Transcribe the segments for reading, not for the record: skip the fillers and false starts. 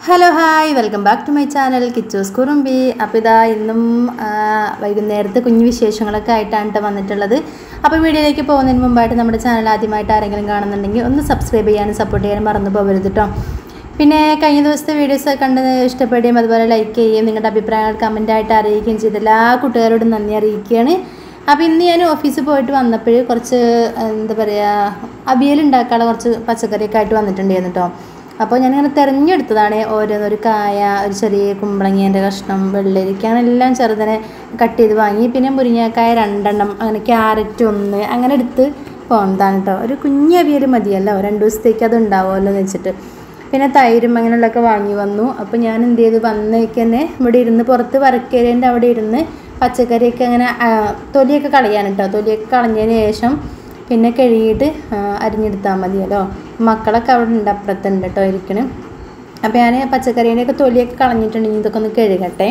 Hello hi welcome back to my channel Kichus Kurumbi. അപ്പോൾ ഇതാ ഇന്നും വൈകുന്നേരത്തെ കുഞ്ഞു വിശേഷങ്ങളൊക്കെ ആയിട്ടാണ് വന്നിട്ടുള്ളത്. അപ്പോൾ വീഡിയോയിലേക്ക് പോകുന്നതിന് മുമ്പായിട്ട് നമ്മുടെ ചാനൽ ആദ്യമായിട്ട് ആരെങ്കിലും കാണുന്നുണ്ടെങ്കിൽ ഒന്ന് സബ്സ്ക്രൈബ് ചെയ്യാനും സപ്പോർട്ട് ചെയ്യാനും മറന്നു പോകരുത് കേട്ടോ. പിന്നെ കഴിഞ്ഞ ദിവസത്തെ വീഡിയോസ് കണ്ട് ഇഷ്ടപ്പെടുകയും അതുപോലെ ലൈക്ക് ചെയ്യുകയും നിങ്ങളുടെ അഭിപ്രായങ്ങൾ കമൻറ്റായിട്ട് അറിയിക്കുകയും ചെയ്ത എല്ലാ കൂട്ടുകാരോടും നന്ദി അറിയിക്കുകയാണ്. അപ്പോൾ ഇന്ന് ഞാൻ ഓഫീസിൽ പോയിട്ട് വന്നപ്പോൾ കുറച്ച് എന്താ പറയുക അവിയൽ ഉണ്ടാക്കാനുള്ള കുറച്ച് പച്ചക്കറിയൊക്കെ ആയിട്ട് വന്നിട്ടുണ്ടായിരുന്നു കേട്ടോ. അപ്പോൾ ഞാനിങ്ങനെ തിരഞ്ഞെടുത്തതാണ് ഓരോന്നൊരു കായ, ഒരു ചെറിയ കുമ്പളങ്ങേൻ്റെ കഷ്ണം, വെള്ളരിക്ക അങ്ങനെ എല്ലാം ചെറുതിനെ കട്ട് ചെയ്ത് വാങ്ങി. പിന്നെ മുരിങ്ങക്കായ 2 എണ്ണം, അങ്ങനെ ക്യാരറ്റ് 1 അങ്ങനെ എടുത്ത് പോകുന്നതാണ് കേട്ടോ. ഒരു കുഞ്ഞ് അവിയൽ മതിയല്ലോ, 2 ദിവസത്തേക്ക് അത് ഉണ്ടാവുമല്ലോ എന്ന് വെച്ചിട്ട്. പിന്നെ തൈരും അങ്ങനെയുള്ളതൊക്കെ വാങ്ങി വന്നു. അപ്പോൾ ഞാൻ എന്ത് ചെയ്തു, വന്നേക്ക് തന്നെ ഇവിടെ ഇരുന്ന് പുറത്ത് വരക്കേരേൻ്റെ അവിടെ ഇരുന്ന് പച്ചക്കറിയൊക്കെ അങ്ങനെ തൊലിയൊക്കെ കളയാൻ കേട്ടോ. തൊലിയൊക്കെ കളഞ്ഞതിന് ശേഷം പിന്നെ കഴുകിയിട്ട് അരിഞ്ഞെടുത്താൽ മതിയല്ലോ. മക്കളൊക്കെ അവിടെ ഉണ്ട്, അപ്പുറത്തുണ്ട് കേട്ടോ ഇരിക്കണം. അപ്പോൾ ഞാൻ പച്ചക്കറീൻ്റെയൊക്കെ തൊലിയൊക്കെ കളഞ്ഞിട്ടുണ്ടെങ്കിൽ ഇതൊക്കെ ഒന്ന് കഴുകട്ടെ.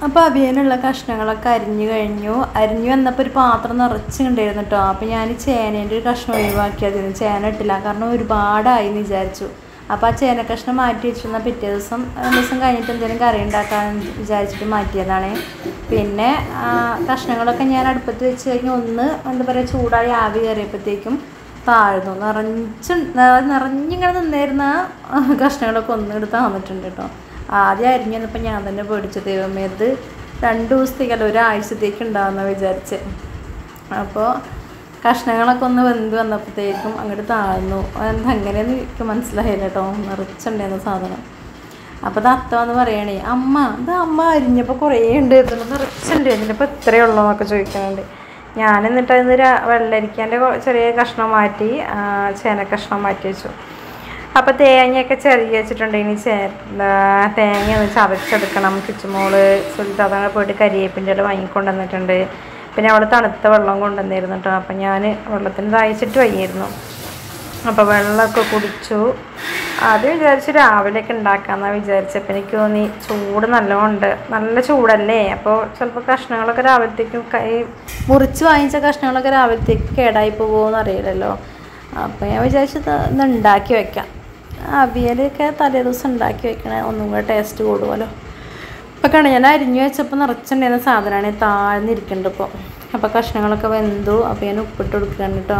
അപ്പോൾ അവിയനുള്ള കഷ്ണങ്ങളൊക്കെ അരിഞ്ഞു കഴിഞ്ഞു. അരിഞ്ഞു വന്നപ്പോൾ ഒരു പാത്രം നിറച്ചുണ്ടായിരുന്നു കേട്ടോ. അപ്പോൾ ഞാൻ ചേനേൻ്റെ ഒരു കഷ്ണം ഒഴിവാക്കിയതിന് ചേന ഇട്ടില്ല, കാരണം ഒരുപാടായി എന്ന് വിചാരിച്ചു. അപ്പോൾ ആ ചേന കഷ്ണം മാറ്റി വെച്ചിരുന്ന പിറ്റേ ദിവസം 2 ദിവസം കഴിഞ്ഞിട്ട് എന്തെങ്കിലും കറി ഉണ്ടാക്കാൻ വിചാരിച്ചിട്ട് മാറ്റിയതാണ്. പിന്നെ കഷ്ണങ്ങളൊക്കെ ഞാൻ അടുപ്പത്ത് വെച്ച് കഴിഞ്ഞ് ഒന്ന് എന്താ പറയുക ചൂടായി ആവി കയറിയപ്പോഴത്തേക്കും താഴ്ന്നു. നിറഞ്ഞിങ്ങനെ നിന്നിരുന്ന കഷ്ണങ്ങളൊക്കെ ഒന്നെടുത്ത് വന്നിട്ടുണ്ട് കേട്ടോ. ആദ്യം അരിഞ്ഞു വന്നപ്പോൾ ഞാൻ തന്നെ പേടിച്ചു, ദൈവമേ ഇത് 2 ദിവസത്തേക്കല്ല ഒരാഴ്ചത്തേക്ക് ഉണ്ടാവുന്ന വിചാരിച്ച്. അപ്പോൾ കഷ്ണങ്ങളൊക്കെ ഒന്ന് വെന്ത് വന്നപ്പോഴത്തേക്കും അങ്ങോട്ട് താഴ്ന്നു. അങ്ങനെയൊന്നും എനിക്ക് മനസ്സിലായില്ല കേട്ടോ, നിറച്ചുണ്ടായിരുന്ന സാധനം. അപ്പോൾ ഇത് അത്ത വന്ന് പറയണേ, അമ്മ അരിഞ്ഞപ്പോൾ കുറേ ഉണ്ടായിരുന്നു, നിറച്ചുണ്ടായിരുന്നു, ഇപ്പോൾ ഇത്രയേ ഉള്ളൂ എന്നൊക്കെ ചോദിക്കുന്നുണ്ട്. ഞാൻ എന്നിട്ട് അതിന് വെള്ളരിക്കേൻ്റെ ചെറിയ കഷ്ണം മാറ്റി ചേന കഷ്ണം മാറ്റി വെച്ചു. അപ്പോൾ തേങ്ങയൊക്കെ ചെറിയ വെച്ചിട്ടുണ്ട്. ഇനി തേങ്ങ ഒന്ന് ചതച്ചെടുക്കണം. കിച്ചുമോള് സുൽത്താൻ പോയിട്ട് കരിയേപ്പിൻ്റെ ഇല വാങ്ങിക്കൊണ്ട് വന്നിട്ടുണ്ട്. പിന്നെ അവൾ തണുത്ത വെള്ളം കൊണ്ടുവന്നിരുന്നു കേട്ടോ. അപ്പം ഞാൻ വെള്ളത്തിന് താഴ്ചിട്ട് വയ്യായിരുന്നു. അപ്പോൾ വെള്ളമൊക്കെ കുടിച്ചു. ആദ്യം വിചാരിച്ച് രാവിലെയൊക്കെ ഉണ്ടാക്കാമെന്നാണ് വിചാരിച്ചപ്പോൾ എനിക്ക് തോന്നി ചൂട് നല്ലതുകൊണ്ട്, നല്ല ചൂടല്ലേ, അപ്പോൾ ചിലപ്പോൾ കഷ്ണങ്ങളൊക്കെ രാവിലത്തേക്കും മുറിച്ച് വാങ്ങിച്ച കഷ്ണങ്ങളൊക്കെ രാവിലത്തേക്ക് കേടായി പോകുമോ അറിയില്ലല്ലോ. അപ്പോൾ ഞാൻ വിചാരിച്ചത് ഇന്ന് ഉണ്ടാക്കി വയ്ക്കാം. അവിയലൊക്കെ തലേ ദിവസം ഉണ്ടാക്കി വെക്കണേ ഒന്നും കൂടെ ടേസ്റ്റ് കൂടുമല്ലോ. അപ്പോൾ കാണാം, ഞാൻ അരിഞ്ഞു വെച്ചപ്പോൾ നിറച്ചുണ്ടായിരുന്ന സാധനമാണ് താഴ്ന്നിരിക്കുന്നുണ്ട് ഇപ്പോൾ. അപ്പോൾ കഷ്ണങ്ങളൊക്കെ വെന്തു. അപ്പോൾ ഞാൻ ഉപ്പിട്ട് കൊടുക്കുകയാണ് കേട്ടോ.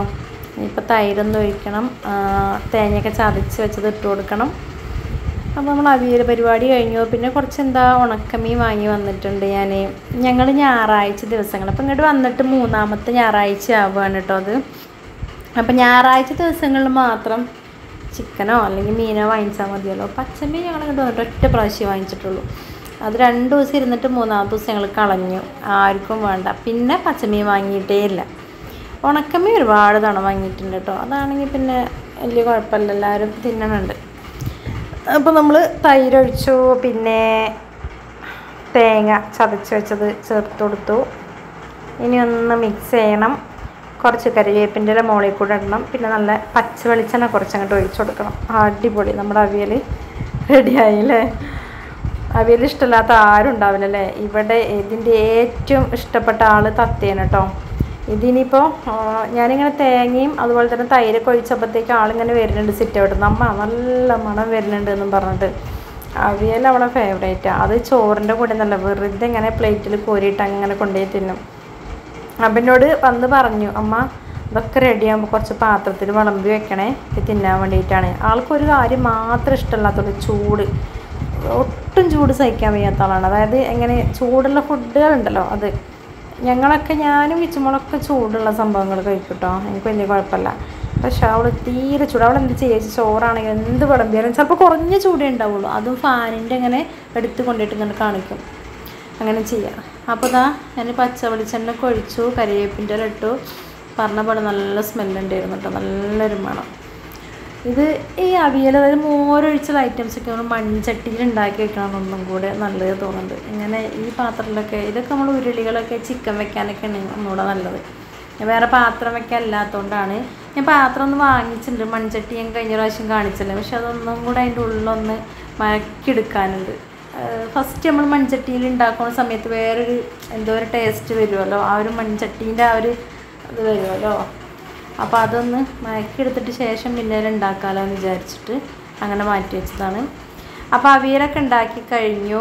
ഇനിയിപ്പോൾ തൈരൊന്ന് ഒഴിക്കണം, തേങ്ങയൊക്കെ ചതച്ച് വെച്ചത് ഇട്ട് കൊടുക്കണം. അപ്പോൾ നമ്മൾ അവിയൽ പരിപാടി കഴിഞ്ഞു. പിന്നെ കുറച്ച് ഉണക്കമീൻ വാങ്ങി വന്നിട്ടുണ്ട് ഞങ്ങൾ ഞായറാഴ്ച ദിവസങ്ങൾ. അപ്പോൾ ഇങ്ങോട്ട് വന്നിട്ട് 3ാമത്തെ ഞായറാഴ്ച ആവുകയാണ് കേട്ടോ അത്. അപ്പോൾ ഞായറാഴ്ച ദിവസങ്ങളിൽ മാത്രം ചിക്കനോ അല്ലെങ്കിൽ മീനോ വാങ്ങിച്ചാൽ മതിയല്ലോ. പച്ചമീൻ ഞങ്ങൾ ഇങ്ങോട്ട് വന്നിട്ട് 1 പ്രാവശ്യം വാങ്ങിച്ചിട്ടുള്ളൂ. അത് 2 ദിവസം ഇരുന്നിട്ട് 3ാമത്തെ ദിവസം ഞങ്ങൾ കളഞ്ഞു, ആർക്കും വേണ്ട. പിന്നെ പച്ചമീൻ വാങ്ങിയിട്ടേ ഇല്ല. ഉണക്കമീൻ ഒരുപാട് തവണ വാങ്ങിയിട്ടുണ്ട് കേട്ടോ. അതാണെങ്കിൽ പിന്നെ വലിയ കുഴപ്പമില്ല, എല്ലാവരും തിന്നണുണ്ട്. അപ്പോൾ നമ്മൾ തൈരൊഴിച്ചു, പിന്നെ തേങ്ങ ചതച്ച് വെച്ചത് ചേർത്ത് കൊടുത്തു. ഇനി ഒന്ന് മിക്സ് ചെയ്യണം. കുറച്ച് കരിവേപ്പിൻ്റെ ഇല മുകളിൽ കൂടെ ഇടണം. പിന്നെ നല്ല പച്ച വെളിച്ചെണ്ണ കുറച്ചങ്ങോട്ട് ഒഴിച്ചു കൊടുക്കണം. അടിപൊളി, നമ്മുടെ അവിയൽ റെഡിയായില്ലേ. അവിയൽ ഇഷ്ടമില്ലാത്ത ആരും ഉണ്ടാവില്ലല്ലേ. ഇവിടെ ഇതിൻ്റെ ഏറ്റവും ഇഷ്ടപ്പെട്ട ആൾ തത്തേനെ കേട്ടോ. ഇതിനിപ്പോൾ ഞാനിങ്ങനെ തേങ്ങയും അതുപോലെ തന്നെ തൈരൊക്കെ ഒഴിച്ചപ്പോഴത്തേക്ക് ആളിങ്ങനെ വരുന്നുണ്ട്, സിറ്റ് ഔട്ട് നല്ല മണം വരുന്നുണ്ട് എന്നും പറഞ്ഞിട്ട്. അവിയൽ അവളെ ഫേവറേറ്റാണ്. അത് ചോറിൻ്റെ കൂടെ നല്ല വെറുതെ ഇങ്ങനെ പ്ലേറ്റിൽ കോരിയിട്ട് അങ്ങനെ കൊണ്ടുപോയി തിന്നും. അപ്പം എന്നോട് വന്ന് പറഞ്ഞു, അമ്മ ഇതൊക്കെ റെഡിയാകുമ്പോൾ കുറച്ച് പാത്രത്തിൽ വിളമ്പി വെക്കണേ, ഇത് തിന്നാൻ വേണ്ടിയിട്ടാണ്. ആൾക്കൊരു കാര്യം മാത്രം ഇഷ്ടമില്ലാത്തുള്ളൂ, ചൂട്. ഒട്ടും ചൂട് സഹിക്കാൻ വയ്യാത്ത ആളാണ്. അതായത് എങ്ങനെ ചൂടുള്ള ഫുഡുകളുണ്ടല്ലോ അത്. ഞാനും വിച്ചുമോളൊക്കെ ചൂടുള്ള സംഭവങ്ങൾ കഴിക്കും കേട്ടോ, എനിക്ക് വലിയ കുഴപ്പമില്ല. പക്ഷേ അവൾ തീരെ ചൂട്. അവൾ എന്ത് ചെയ്യുക, ചോറാണെങ്കിലും എന്ത് വിളമ്പിയാലും ചിലപ്പോൾ കുറഞ്ഞ ചൂടേ ഉണ്ടാവുള്ളൂ. അതും ഫാനിൻ്റെ ഇങ്ങനെ എടുത്ത് കൊണ്ടിട്ട് ഇങ്ങനെ കാണിക്കും. അങ്ങനെ ചെയ്യാം. അപ്പോൾ ഇതാ ഞാൻ പച്ച വെളിച്ചെണ്ണ ഒഴിച്ചു, കരിവേപ്പിൻ്റെ ഇല ഇട്ടു. പറഞ്ഞ പോലെ നല്ല സ്മെല്ലുണ്ടായിരുന്നു കേട്ടോ, നല്ലൊരു മണം. ഇത് ഈ അവിയൽ, അതായത് മോരൊഴിച്ചുള്ള ഐറ്റംസൊക്കെ നമ്മൾ മൺചട്ടിയിൽ ഉണ്ടാക്കി വെക്കണമെന്നൊന്നും കൂടെ നല്ലത് തോന്നുന്നുണ്ട്. ഇങ്ങനെ ഈ പാത്രത്തിലൊക്കെ ഇതൊക്കെ നമ്മൾ ഉരുളികളൊക്കെ ചിക്കൻ വെക്കാനൊക്കെ ഉണ്ടെങ്കിൽ ഒന്നുകൂടെ നല്ലത്. വേറെ പാത്രം വെക്കാൻ ഇല്ലാത്തതുകൊണ്ടാണ്. ഞാൻ പാത്രം ഒന്ന് വാങ്ങിച്ചിട്ടുണ്ട്, മൺചട്ടി ഞാൻ കഴിഞ്ഞ പ്രാവശ്യം കാണിച്ചില്ല. പക്ഷെ അതൊന്നും കൂടെ അതിൻ്റെ ഉള്ളൊന്ന് മയക്കിയെടുക്കാനുണ്ട്. ഫസ്റ്റ് നമ്മൾ മൺചട്ടിയിൽ ഉണ്ടാക്കുന്ന സമയത്ത് വേറൊരു എന്തോ ഒരു ടേസ്റ്റ് വരുമല്ലോ, ആ ഒരു മൺചട്ടീൻ്റെ ആ ഒരു ഇത് വരുമല്ലോ. അപ്പോൾ അതൊന്ന് മയക്കിയെടുത്തിട്ട് ശേഷം പിന്നെ ഉണ്ടാക്കാമല്ലോ എന്ന് വിചാരിച്ചിട്ട് അങ്ങനെ മാറ്റി വെച്ചതാണ്. അപ്പോൾ അവിയലൊക്കെ ഉണ്ടാക്കി കഴിഞ്ഞ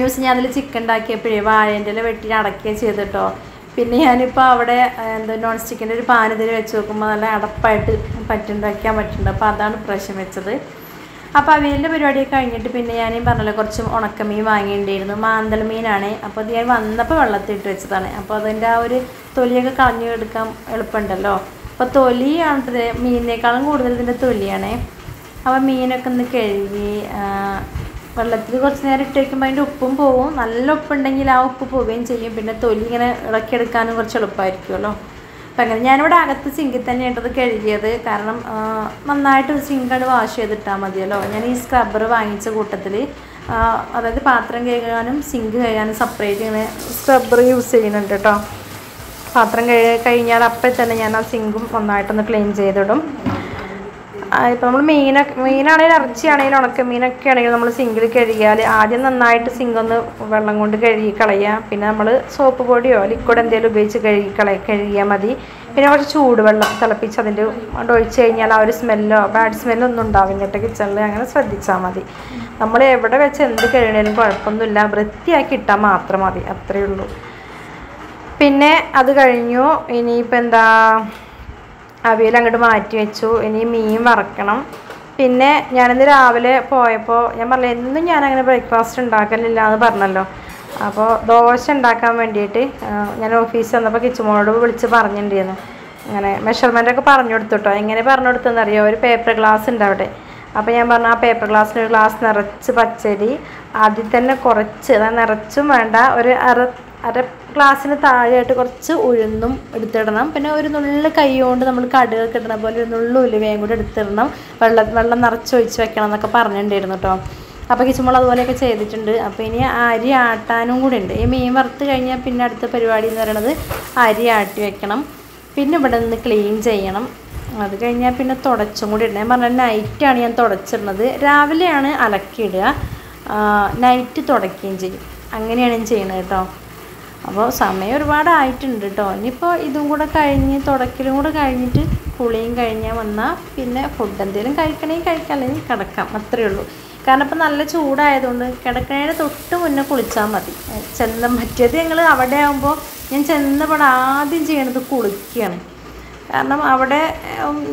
ദിവസം ഞാൻ അതിൽ ചിക്കൻ ഉണ്ടാക്കിയപ്പോഴേ വാഴേൻ്റെ ഇല വെട്ടി അടക്കുകയും ചെയ്തിട്ടോ. പിന്നെ ഞാനിപ്പോൾ അവിടെ നോൺ സ്റ്റിക്കിൻ്റെ ഒരു പാൻ ഇതിൽ വെച്ച് നോക്കുമ്പോൾ നല്ല അടപ്പായിട്ട് വയ്ക്കാൻ പറ്റുന്നുണ്ട്. അപ്പോൾ അതാണ് പ്രാവശ്യം വെച്ചത്. അപ്പോൾ അവിയലിൻ്റെ പരിപാടിയൊക്കെ കഴിഞ്ഞിട്ട് പിന്നെ ഞാൻ പറഞ്ഞല്ലോ കുറച്ച് ഉണക്കമീൻ വാങ്ങിയിട്ടുണ്ടായിരുന്നു. മാന്തൽ മീനാണ്. അപ്പോൾ അത് ഞാൻ വന്നപ്പോൾ വെള്ളത്തിട്ട് വെച്ചതാണ്. അപ്പോൾ അതിൻ്റെ ആ ഒരു തൊലിയൊക്കെ കളഞ്ഞു എടുക്കാൻ എളുപ്പമുണ്ടല്ലോ. അപ്പോൾ തൊലിയാണ് മീനിനേക്കാളും കൂടുതൽ ഇതിൻ്റെ തൊലിയാണ്. അപ്പോൾ മീനൊക്കെ ഒന്ന് കഴുകി വെള്ളത്തിൽ കുറച്ച് നേരം ഇട്ട് വയ്ക്കുമ്പോൾ അതിൻ്റെ ഉപ്പും പോവും. നല്ല ഉപ്പുണ്ടെങ്കിൽ ആ ഉപ്പ് പോവുകയും ചെയ്യും. പിന്നെ തൊലി ഇങ്ങനെ ഇളക്കിയെടുക്കാനും കുറച്ച് എളുപ്പമായിരിക്കുമല്ലോ. അപ്പം അങ്ങനെ ഞാനിവിടെ അകത്ത് സിങ്കിൽ തന്നെയാണ് അത് കഴുകിയത്. കാരണം നന്നായിട്ട് സിങ്ക് വാഷ് ചെയ്തിട്ടാൽ മതിയല്ലോ. ഞാൻ ഈ സ്ക്രബ്ബർ വാങ്ങിച്ച കൂട്ടത്തിൽ അതായത് പാത്രം കഴുകാനും സിങ്ക് കഴുകാനും സെപ്പറേറ്റ് ഇങ്ങനെ സ്ക്രബ്ബർ യൂസ് ചെയ്യുന്നുണ്ട് കേട്ടോ. പാത്രം കഴിഞ്ഞാൽ അപ്പോൾ തന്നെ ഞാൻ ആ സിങ്കും ഒന്നായിട്ടൊന്ന് ക്ലീൻ ചെയ്തിടും. ഇപ്പോൾ നമ്മൾ മീനാണെങ്കിലും ഇറച്ചിയാണെങ്കിലും ഉണക്കമീനൊക്കെ ആണെങ്കിലും നമ്മൾ സിങ്കിൽ കഴുകിയാൽ ആദ്യം നന്നായിട്ട് സിങ്കൊന്ന് വെള്ളം കൊണ്ട് കഴുകി കളയുക. പിന്നെ നമ്മൾ സോപ്പ് പൊടിയോ ലിക്വിഡ് എന്തെങ്കിലും ഉപയോഗിച്ച് കഴുകിയാൽ മതി. പിന്നെ കുറച്ച് ചൂടുവെള്ളം തിളപ്പിച്ച് അതിൻ്റെ ഒഴിച്ച് കഴിഞ്ഞാൽ ആ ഒരു സ്മെല്ലോ ബാഡ് സ്മെല്ലോ ഒന്നും ഉണ്ടാവില്ല കേട്ടോ കിച്ചണിൽ. അങ്ങനെ ശ്രദ്ധിച്ചാൽ മതി. നമ്മൾ എവിടെ വെച്ച് എന്ത് കഴുകണേലും കുഴപ്പമൊന്നുമില്ല, വൃത്തിയാക്കി ഇട്ടാൽ മാത്രം മതി, അത്രയേ ഉള്ളൂ. പിന്നെ അത് കഴിഞ്ഞു. ഇനിയിപ്പോൾ എന്താ, അവിയൽ അങ്ങോട്ട് മാറ്റി വെച്ചു. ഇനി മീൻ വറക്കണം. പിന്നെ ഞാനിന്ന് രാവിലെ പോയപ്പോൾ ഞാൻ പറഞ്ഞില്ല എന്നും ഞാനങ്ങനെ ബ്രേക്ക്ഫാസ്റ്റ് ഉണ്ടാക്കലില്ല എന്ന് പറഞ്ഞല്ലോ. അപ്പോൾ ദോശ ഉണ്ടാക്കാൻ വേണ്ടിയിട്ട് ഞാൻ ഓഫീസിൽ വന്നപ്പോൾ കിച്ചുമോളോട് വിളിച്ച് പറഞ്ഞിട്ടുണ്ടായിരുന്നു. അങ്ങനെ മെഷർമെൻറ്റൊക്കെ പറഞ്ഞു കൊടുത്തുട്ടോ. എങ്ങനെ പറഞ്ഞു കൊടുത്തതെന്ന് അറിയാമോ, ഒരു പേപ്പർ ഗ്ലാസ് ഉണ്ട് അവിടെ. അപ്പോൾ ഞാൻ പറഞ്ഞു ആ പേപ്പർ ഗ്ലാസ്സിന് ഒരു ഗ്ലാസ് നിറച്ച് പച്ചരി ആദ്യം തന്നെ കുറച്ച്, അതായത് നിറച്ചും വേണ്ട, ഒരു അര ഗ്ലാസ്സിന് താഴെയായിട്ട് കുറച്ച് ഉഴുന്നും എടുത്തിടണം. പിന്നെ ഒരു നുള്ളു കൈ കൊണ്ട് നമ്മൾ കടുകൊക്കെ ഇടണം പോലെ ഒരു നുള്ളു ഉലുവയും കൂടി എടുത്തിടണം. വെള്ളം നിറച്ചൊഴിച്ച് വെക്കണം എന്നൊക്കെ പറഞ്ഞിട്ടുണ്ടായിരുന്നു കേട്ടോ. അപ്പോൾ കിച്ചുമ്പോൾ അതുപോലെയൊക്കെ ചെയ്തിട്ടുണ്ട്. അപ്പോൾ ഇനി അരി ആട്ടാനും കൂടി ഉണ്ട്. ഈ മീൻ വറുത്ത് കഴിഞ്ഞാൽ പിന്നെ അടുത്ത പരിപാടി എന്ന് പറയുന്നത് അരി ആട്ടി വെക്കണം. പിന്നെ ഇവിടെ നിന്ന് ക്ലീൻ ചെയ്യണം. അത് കഴിഞ്ഞാൽ പിന്നെ തുടച്ചും കൂടി ഇടണം. ഞാൻ പറഞ്ഞാൽ നൈറ്റാണ് ഞാൻ തുടച്ചിടുന്നത്. രാവിലെയാണ് അലക്കിയിടുക, നൈറ്റ് തുടയ്ക്കുകയും ചെയ്യും. അങ്ങനെയാണ് ഞാൻ ചെയ്യുന്നത് കേട്ടോ. അപ്പോൾ സമയം ഒരുപാടായിട്ടുണ്ട് കേട്ടോ. ഇനിയിപ്പോൾ ഇതും കൂടെ കഴിഞ്ഞ് തുടക്കലും കൂടെ കഴിഞ്ഞിട്ട് കുളിയും കഴിഞ്ഞാൽ വന്നാൽ പിന്നെ ഫുഡ് എന്തെങ്കിലും കഴിക്കണമെങ്കിൽ കഴിക്കാം, അല്ലെങ്കിൽ കിടക്കാം, അത്രയേ ഉള്ളൂ. കാരണം ഇപ്പോൾ നല്ല ചൂടായതുകൊണ്ട് കിടക്കണേന് തൊട്ട് മുന്നേ കുളിച്ചാൽ മതി. മറ്റേത് ഞങ്ങൾ അവിടെ ആകുമ്പോൾ ഞാൻ ചെന്നപ്പോൾ ആദ്യം ചെയ്യണത് കുളിക്കുകയാണ്. കാരണം അവിടെ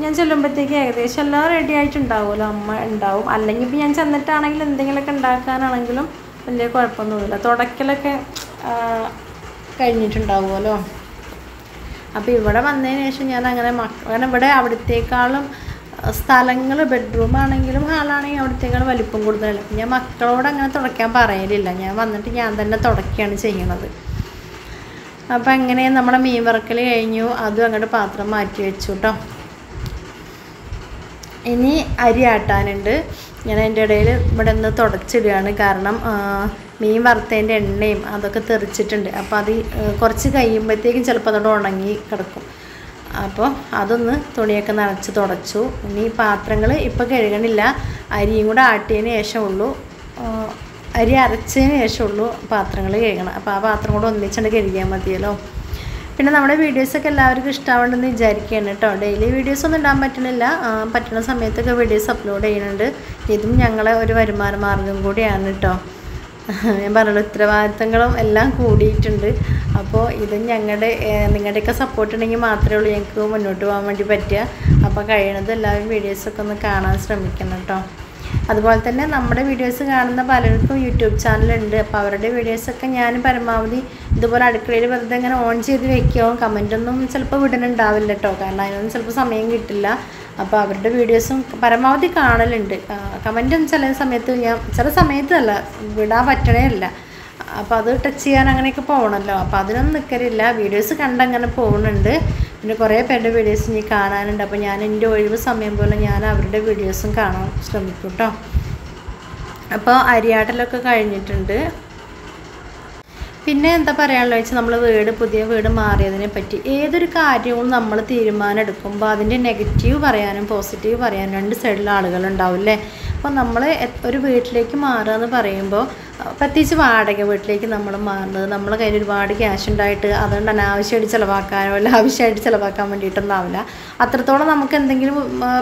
ഞാൻ ചെല്ലുമ്പോഴത്തേക്ക് ഏകദേശം എല്ലാം റെഡി ആയിട്ടുണ്ടാവുമല്ലോ, അമ്മ ഉണ്ടാവും. അല്ലെങ്കിൽ ഇപ്പോൾ ഞാൻ ചെന്നിട്ടാണെങ്കിലും എന്തെങ്കിലുമൊക്കെ ഉണ്ടാക്കാനാണെങ്കിലും വലിയ കുഴപ്പമൊന്നുമില്ല. തുടക്കലൊക്കെ കഴിഞ്ഞിട്ടുണ്ടാവുമല്ലോ. അപ്പോൾ ഇവിടെ വന്നതിന് ശേഷം ഞാൻ അങ്ങനെ കാരണം ഇവിടെ അവിടത്തേക്കാളും സ്ഥലങ്ങൾ ബെഡ്റൂം ആണെങ്കിലും ഹാളാണെങ്കിലും അവിടത്തേക്കാളും വലിപ്പം കൂടുതലല്ല. ഞാൻ മക്കളോട് അങ്ങനെ തുടയ്ക്കാൻ പറയലില്ല. ഞാൻ വന്നിട്ട് ഞാൻ തന്നെ തുടയ്ക്കുകയാണ് ചെയ്യണത്. അപ്പോൾ അങ്ങനെ നമ്മുടെ മീൻ വറക്കൽ കഴിഞ്ഞു. അതും അങ്ങോട്ട് പാത്രം മാറ്റി വെച്ചു കേട്ടോ. ഇനി അരി ആട്ടാനുണ്ട്. ഞാൻ അതിൻ്റെ ഇടയിൽ ഇവിടെ നിന്ന് തുടച്ചിടുകയാണ്. കാരണം മീൻ വറുത്തതിൻ്റെ എണ്ണയും അതൊക്കെ തെറിച്ചിട്ടുണ്ട്. അപ്പോൾ അത് കുറച്ച് കഴിയുമ്പോഴത്തേക്കും ചിലപ്പോൾ അതോടെ ഉണങ്ങി കിടക്കും. അപ്പോൾ അതൊന്ന് തുണിയൊക്കെ നനച്ച് തുടച്ചു. ഇനി പാത്രങ്ങൾ ഇപ്പോൾ കഴുകണില്ല, അരിയും കൂടെ ആട്ടിയതിന് ശേഷമുള്ളൂ, അരി അരച്ചതിന് ശേഷമുള്ളൂ പാത്രങ്ങൾ കഴുകണം. അപ്പോൾ ആ പാത്രം കൂടെ ഒന്നിച്ചുകൊണ്ട് കഴുകിയാൽ മതിയല്ലോ. പിന്നെ നമ്മുടെ വീഡിയോസൊക്കെ എല്ലാവർക്കും ഇഷ്ടമാവുണ്ടെന്ന് വിചാരിക്കുകയാണ് കേട്ടോ. ഡെയിലി വീഡിയോസൊന്നും ഇടാൻ പറ്റുന്നില്ല, പറ്റുന്ന സമയത്തൊക്കെ വീഡിയോസ് അപ്ലോഡ് ചെയ്യുന്നുണ്ട്. ഇതും ഞങ്ങളെ ഒരു വരുമാന മാർഗം കൂടിയാണ് കേട്ടോ. ഞാൻ പറഞ്ഞല്ലോ, ഉത്തരവാദിത്തങ്ങളും എല്ലാം കൂടിയിട്ടുണ്ട്. അപ്പോൾ ഇത് നിങ്ങളുടെയൊക്കെ സപ്പോർട്ട് ഉണ്ടെങ്കിൽ മാത്രമേ ഉള്ളൂ ഞങ്ങൾക്ക് മുന്നോട്ട് പോകാൻ വേണ്ടി പറ്റുക. അപ്പോൾ കഴിയണത് എല്ലാവരും വീഡിയോസൊക്കെ ഒന്ന് കാണാൻ ശ്രമിക്കണം കേട്ടോ. അതുപോലെ തന്നെ നമ്മുടെ വീഡിയോസ് കാണുന്ന പലർക്കും യൂട്യൂബ് ചാനലുണ്ട്. അപ്പോൾ അവരുടെ വീഡിയോസൊക്കെ ഞാൻ പരമാവധി ഇതുപോലെ അടുക്കളയിൽ വെറുതെ ഇങ്ങനെ ഓൺ ചെയ്ത് വെക്കും. കമൻറ്റൊന്നും ചിലപ്പോൾ വിടണുണ്ടാവില്ല കേട്ടോ, കാരണം അതിനൊന്നും ചിലപ്പോൾ സമയം കിട്ടില്ല. അപ്പോൾ അവരുടെ വീഡിയോസും പരമാവധി കാണലുണ്ട്. കമൻറ്റും ചില സമയത്ത് ചില സമയത്തല്ല വിടാൻ പറ്റണേ അല്ല. അപ്പോൾ അത് ടച്ച് ചെയ്യാൻ അങ്ങനെയൊക്കെ പോകണമല്ലോ, അപ്പോൾ അതിനൊന്നും നിൽക്കലില്ല. വീഡിയോസ് കണ്ടങ്ങനെ പോകുന്നുണ്ട്. പിന്നെ കുറേ പേരുടെ വീഡിയോസ് ഇനി കാണാനുണ്ട്. അപ്പോൾ ഞാൻ എൻ്റെ ഒഴിവ് സമയം പോലെ ഞാൻ അവരുടെ വീഡിയോസും കാണാൻ ശ്രമിക്കും കേട്ടോ. അപ്പോൾ അരിയാട്ടലൊക്കെ കഴിഞ്ഞിട്ടുണ്ട്. പിന്നെ എന്താ പറയാനുള്ളത് വെച്ചാൽ നമ്മൾ പുതിയ വീട് മാറിയതിനെ പറ്റി ഏതൊരു കാര്യവും നമ്മൾ തീരുമാനം എടുക്കുമ്പോൾ അതിൻ്റെ നെഗറ്റീവ് പറയാനും പോസിറ്റീവ് പറയാനും രണ്ട് സൈഡിലുള്ള ആളുകളുണ്ടാവില്ലേ. അപ്പോൾ നമ്മൾ ഒരു വീട്ടിലേക്ക് മാറുക എന്ന് പറയുമ്പോൾ, പ്രത്യേകിച്ച് വാടക വീട്ടിലേക്ക് നമ്മൾ മാറുന്നത് നമ്മളെ കയ്യിൽ ഒരുപാട് ക്യാഷ് ഉണ്ടായിട്ട് അതുകൊണ്ട് അനാവശ്യമായിട്ട് ചിലവാക്കാനോ അല്ല ആവശ്യമായിട്ട് ചിലവാക്കാൻ വേണ്ടിയിട്ടൊന്നും ആവില്ല. അത്രത്തോളം നമുക്ക് എന്തെങ്കിലും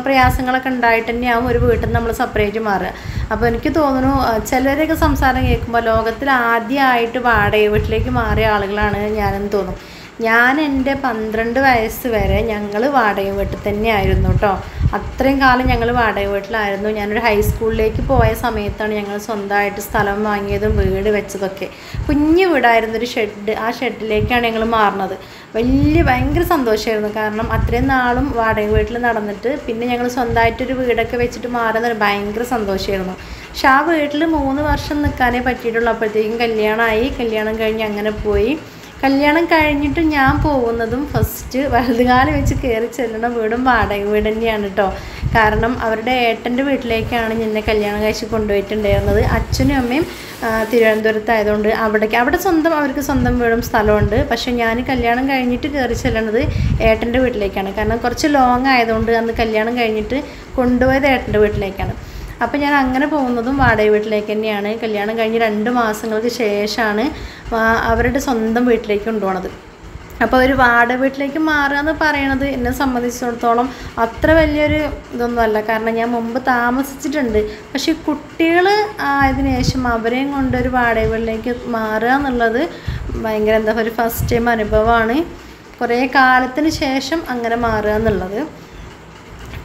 പ്രയാസങ്ങളൊക്കെ ഉണ്ടായിട്ട് തന്നെയാവും ഒരു വീട്ടിൽ നിന്ന് നമ്മൾ സെപ്പറേറ്റ് മാറുക. അപ്പോൾ എനിക്ക് തോന്നുന്നു ചിലരൊക്കെ സംസാരം കേൾക്കുമ്പോൾ ലോകത്തിൽ ആദ്യമായിട്ട് വാടക വീട്ടിലേക്ക് മാറിയ ആളുകളാണ് ഞാനെന്ന് തോന്നും. ഞാൻ എൻ്റെ 12 വയസ്സ് വരെ ഞങ്ങൾ വാടക വീട്ടിൽ തന്നെയായിരുന്നു കേട്ടോ. അത്രയും കാലം ഞങ്ങൾ വാടക വീട്ടിലായിരുന്നു. ഞാനൊരു ഹൈസ്കൂളിലേക്ക് പോയ സമയത്താണ് ഞങ്ങൾ സ്വന്തമായിട്ട് സ്ഥലം വാങ്ങിയതും വീട് വെച്ചതൊക്കെ. കുഞ്ഞു വീടായിരുന്നൊരു ഷെഡ്, ആ ഷെഡിലേക്കാണ് ഞങ്ങൾ മാറുന്നത്. ഭയങ്കര സന്തോഷമായിരുന്നു. കാരണം അത്രയും നാളും വാടക വീട്ടിൽ നടന്നിട്ട് പിന്നെ ഞങ്ങൾ സ്വന്തമായിട്ടൊരു വീടൊക്കെ വെച്ചിട്ട് മാറുന്നത് ഭയങ്കര സന്തോഷമായിരുന്നു. പക്ഷെ ആ വീട്ടിൽ 3 വർഷം നിൽക്കാനേ പറ്റിയിട്ടുള്ളൂ. അപ്പോഴത്തേക്കും കല്യാണമായി. കല്യാണം കഴിഞ്ഞ് അങ്ങനെ പോയി. കല്യാണം കഴിഞ്ഞിട്ട് ഞാൻ പോകുന്നതും ഫസ്റ്റ് വലതുകാലം വെച്ച് കയറി ചെല്ലണ വീടും വാടക വീട് തന്നെയാണ് കേട്ടോ. കാരണം അവരുടെ ഏട്ടൻ്റെ വീട്ടിലേക്കാണ് എന്നെ കല്യാണം കഴിച്ച് കൊണ്ടുപോയിട്ടുണ്ടായിരുന്നത്. അച്ഛനും അമ്മയും തിരുവനന്തപുരത്തായതുകൊണ്ട് അവിടെ അവർക്ക് സ്വന്തം വീടും സ്ഥലമുണ്ട്. പക്ഷേ ഞാൻ കല്യാണം കഴിഞ്ഞിട്ട് കയറി ചെല്ലണത് ഏട്ടൻ്റെ വീട്ടിലേക്കാണ്. കാരണം കുറച്ച് ലോങ് ആയതുകൊണ്ട് അന്ന് കല്യാണം കഴിഞ്ഞിട്ട് കൊണ്ടുപോയത് ഏട്ടൻ്റെ വീട്ടിലേക്കാണ്. അപ്പോൾ ഞാൻ അങ്ങനെ പോകുന്നതും വാടക വീട്ടിലേക്ക് തന്നെയാണ്. കല്യാണം കഴിഞ്ഞ് 2 മാസങ്ങൾക്ക് ശേഷമാണ് അവരുടെ സ്വന്തം വീട്ടിലേക്ക് കൊണ്ടുപോകണത്. അപ്പോൾ ഒരു വാടക വീട്ടിലേക്ക് മാറുക എന്ന് പറയണത് എന്നെ സംബന്ധിച്ചിടത്തോളം അത്ര വലിയൊരു ഇതൊന്നുമല്ല. കാരണം ഞാൻ മുമ്പ് താമസിച്ചിട്ടുണ്ട്. പക്ഷേ കുട്ടികൾ ആയതിനു ശേഷം അവരെയും കൊണ്ടൊരു വാടക വീട്ടിലേക്ക് മാറുക എന്നുള്ളത് ഭയങ്കര ഒരു ഫസ്റ്റ് ടൈം അനുഭവമാണ്. കുറേ കാലത്തിന് ശേഷം അങ്ങനെ മാറുക എന്നുള്ളത്.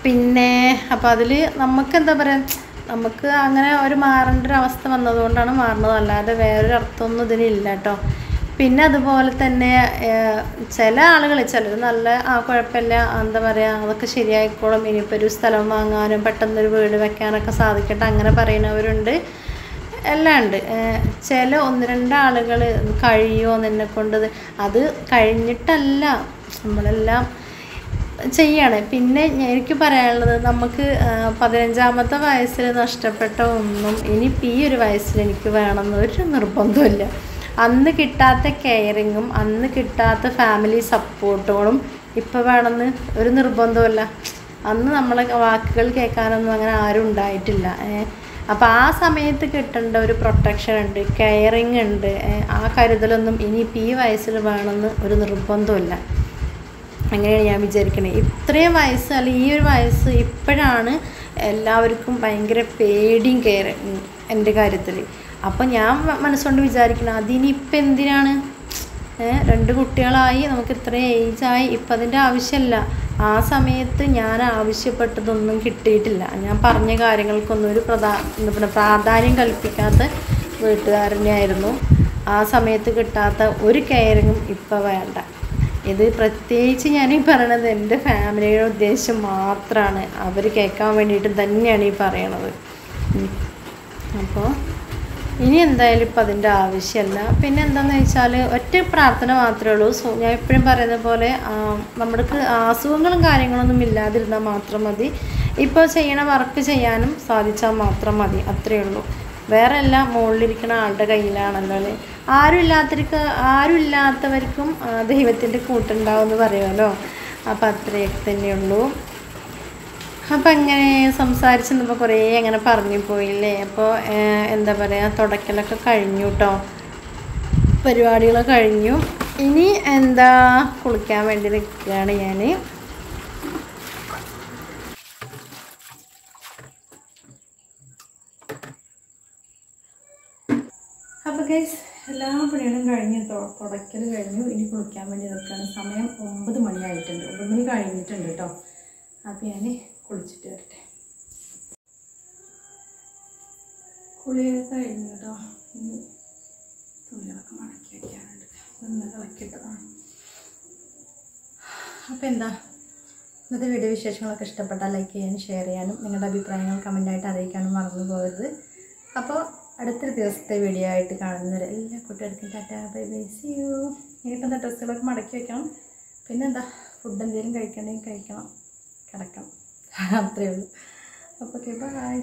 പിന്നെ അപ്പോൾ അതിൽ നമുക്കെന്താ പറയുക, നമുക്ക് അങ്ങനെ ഒരു മാറേണ്ട ഒരു അവസ്ഥ വന്നതുകൊണ്ടാണ് മാറുന്നത്, അല്ലാതെ വേറൊരു അർത്ഥമൊന്നും ഇതിനില്ല കേട്ടോ. പിന്നെ അതുപോലെ തന്നെ ചില ആളുകൾ ചിലർ നല്ല കുഴപ്പമില്ല, എന്താ പറയുക, അതൊക്കെ ശരിയായിക്കോളും, ഇനിയിപ്പോൾ ഒരു സ്ഥലം വാങ്ങാനും പെട്ടെന്നൊരു വീട് വെക്കാനൊക്കെ സാധിക്കട്ടെ അങ്ങനെ പറയുന്നവരുണ്ട്. എല്ലാം ഉണ്ട്. ചില 1-2 ആളുകൾ കഴിയുമോ എന്നെ കൊണ്ട്, അത് കഴിഞ്ഞിട്ടല്ല നമ്മളെല്ലാം ചെയ്യാണ്. പിന്നെ എനിക്ക് പറയാനുള്ളത്, നമുക്ക് 15-ാമത്തെ വയസ്സിൽ നഷ്ടപ്പെട്ട ഒന്നും ഇനിയിപ്പോൾ ഈ ഒരു വയസ്സിൽ എനിക്ക് വേണമെന്നൊരു നിർബന്ധമില്ല. അന്ന് കിട്ടാത്ത കെയറിങ്ങും അന്ന് കിട്ടാത്ത ഫാമിലി സപ്പോർട്ടുകളും ഇപ്പോൾ വേണമെന്ന് ഒരു നിർബന്ധമല്ല. അന്ന് നമ്മളെ വാക്കുകൾ കേൾക്കാനൊന്നും അങ്ങനെ ആരും ഉണ്ടായിട്ടില്ല. അപ്പോൾ ആ സമയത്ത് കിട്ടേണ്ട ഒരു പ്രൊട്ടക്ഷൻ ഉണ്ട്, കെയറിങ് ഉണ്ട്. ആ കരുതലൊന്നും ഇനിയിപ്പോൾ ഈ വയസ്സിൽ വേണമെന്ന് ഒരു നിർബന്ധമില്ല. അങ്ങനെയാണ് ഞാൻ വിചാരിക്കണത്. ഇത്രയും വയസ്സ് അല്ലെങ്കിൽ ഈ ഒരു വയസ്സ് ഇപ്പോഴാണ് എല്ലാവർക്കും ഭയങ്കര പേടിയും കെയറിങ് എൻ്റെ കാര്യത്തിൽ. അപ്പോൾ ഞാൻ മനസ്സുകൊണ്ട് വിചാരിക്കണം, അതിനിപ്പോൾ എന്തിനാണ്? 2 കുട്ടികളായി, നമുക്ക് ഇത്രയും ഏജായി, ഇപ്പം അതിൻ്റെ ആവശ്യമില്ല. ആ സമയത്ത് ഞാൻ ആവശ്യപ്പെട്ടതൊന്നും കിട്ടിയിട്ടില്ല. ഞാൻ പറഞ്ഞ കാര്യങ്ങൾക്കൊന്നും ഒരു പ്രാധാന്യം കൽപ്പിക്കാത്ത വീട്ടുകാരനെയായിരുന്നു. ആ സമയത്ത് കിട്ടാത്ത ഒരു കെയറിങ്ങും ഇപ്പോൾ വേണ്ട. ഇത് പ്രത്യേകിച്ച് ഞാൻ ഈ പറയണത് എൻ്റെ ഫാമിലിയുടെ ഉദ്ദേശം മാത്രമാണ്. അവർ കേൾക്കാൻ വേണ്ടിയിട്ട് തന്നെയാണ് ഈ പറയണത്. അപ്പോൾ ഇനി എന്തായാലും ഇപ്പം അതിൻ്റെ ആവശ്യമല്ല. പിന്നെ എന്താണെന്ന് വെച്ചാൽ ഒറ്റ പ്രാർത്ഥന മാത്രമേ ഉള്ളൂ. ഞാൻ എപ്പോഴും പറയുന്ന പോലെ നമ്മൾക്ക് അസുഖങ്ങളും കാര്യങ്ങളൊന്നും ഇല്ലാതിരുന്നാൽ മാത്രം മതി. ഇപ്പോൾ ചെയ്യണ വർക്ക് ചെയ്യാനും സാധിച്ചാൽ മാത്രം മതി. അത്രയേ ഉള്ളൂ. വേറെ എല്ലാം മുകളിലിരിക്കുന്ന ആളുടെ കയ്യിലാണല്ലോ അല്ലേ. ആരും ഇല്ലാത്തവർക്കും ദൈവത്തിൻ്റെ കൂട്ടുണ്ടാവും എന്ന് പറയുമല്ലോ. അപ്പോൾ അത്രയൊക്കെ തന്നെയുള്ളൂ. അപ്പം അങ്ങനെ സംസാരിച്ചപ്പോൾ കുറേ അങ്ങനെ പറഞ്ഞു പോയില്ലേ. അപ്പോൾ എന്താ പറയുക, തുടക്കലൊക്കെ കഴിഞ്ഞു കേട്ടോ, പരിപാടികളൊക്കെ കഴിഞ്ഞു. ഇനി എന്താ കുളിക്കാൻ വേണ്ടി നിൽക്കുകയാണ് ഞാൻ. അപ്പോൾ ഗൈസ് എല്ലാ പണികളും കഴിഞ്ഞു, തുടക്കൽ കഴിഞ്ഞു. ഇനി കുളിക്കാൻ വേണ്ടി നിൽക്കുകയാണ്. സമയം 9 മണിയായിട്ടുണ്ട്, 9 മണി കഴിഞ്ഞിട്ടുണ്ട് കേട്ടോ. അപ്പോൾ ഞാൻ കുളിച്ചിട്ട് വരട്ടെ. കുളിയൊക്കെ കഴിഞ്ഞു കേട്ടോ. ഇനി തുണികളൊക്കെ മടക്കി വയ്ക്കാനുണ്ട്. ഒന്ന് ഇളക്കിയിട്ടതാണ്. അപ്പോൾ എന്താ ഇന്നത്തെ വീഡിയോ വിശേഷങ്ങളൊക്കെ ഇഷ്ടപ്പെട്ടാൽ ലൈക്ക് ചെയ്യാനും ഷെയർ ചെയ്യാനും നിങ്ങളുടെ അഭിപ്രായങ്ങൾ കമൻറ്റായിട്ട് അറിയിക്കാനും മറന്നു പോകരുത്. അപ്പോൾ അടുത്തൊരു ദിവസത്തെ വീഡിയോ ആയിട്ട് കാണുന്നവരെ എല്ലാ കുട്ടികൾക്കും tata bye bye see you. ഇനിയിപ്പോൾ ഡ്രസ്സുകളൊക്കെ മടക്കി വയ്ക്കണം. പിന്നെന്താ ഫുഡ് എന്തെങ്കിലും കഴിക്കണമെങ്കിൽ കഴിക്കണം, കിടക്കണം, അത്രയേ ഉള്ളൂ. അപ്പോൾ ഓക്കെ ബൈ.